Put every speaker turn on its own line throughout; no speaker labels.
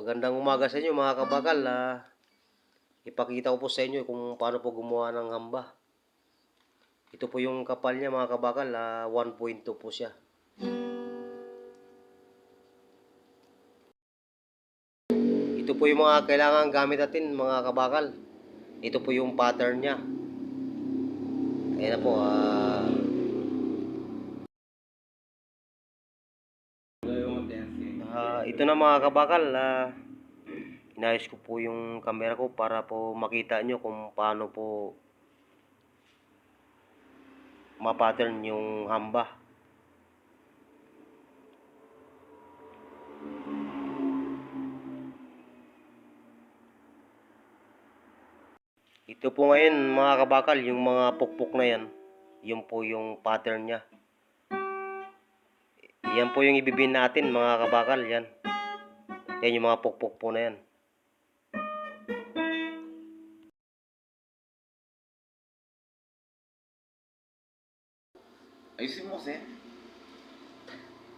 Magandang umaga sa inyo mga kabakal. Ipakita ko po sa inyo kung paano po gumawa ng hamba. Ito po yung kapal niya mga kabakal, 1.2 po siya. Ito po yung mga kailangan gamit natin mga kabakal. Ito po yung pattern niya. Ayan na po. Ito na mga kabakal. Inayos ko po yung camera ko para po makita nyo kung paano po ma-pattern yung hamba. Ito po ngayon mga kabakal, yung mga pukpok na yan, yun po yung pattern niya. Yan po yung ibibin natin mga kabakal, yan. Yan yung mga pukpok po na yan.
Ayusin mo kasi.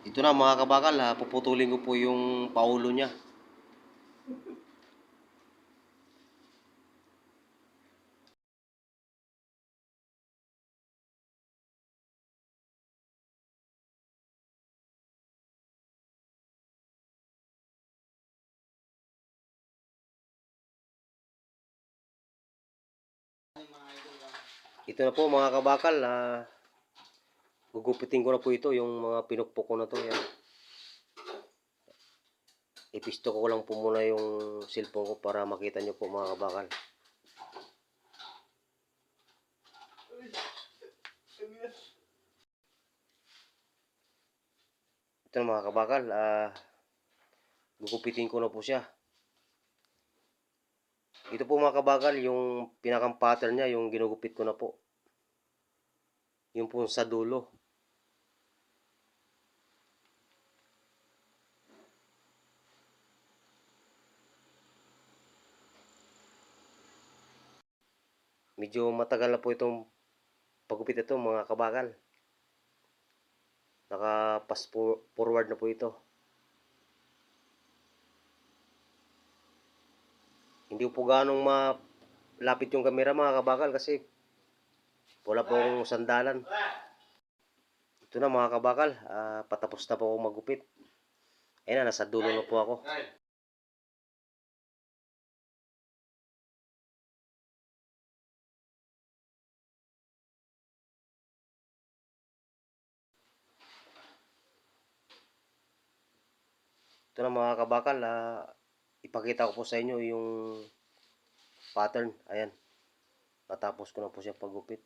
Ito na mga kabakal, puputulin ko po yung paulo niya. Ito na po mga kabakal, gugupitin ko na po ito, yung mga pinukpok ko na to. Yan. Ipisto ko lang po muna yung cellphone ko para makita nyo po mga kabakal. Ito na mga kabakal, gugupitin ko na po siya. Ito po mga kabakal, yung pinakang pattern niya, yung ginugupit ko na po. Yung po sa dulo. Medyo matagal na po itong paggupit ito mga kabakal. Naka-fast forward na po ito. Hindi po ganong malapit yung camera mga kabakal kasi wala pong sandalan. Ito na mga kabakal, patapos na po ako magupit. Ayan na, nasa dulo na po ako. Ito na mga kabakal, ipakita ko po sa inyo yung pattern. Ayan, natapos ko na po siya paggupit.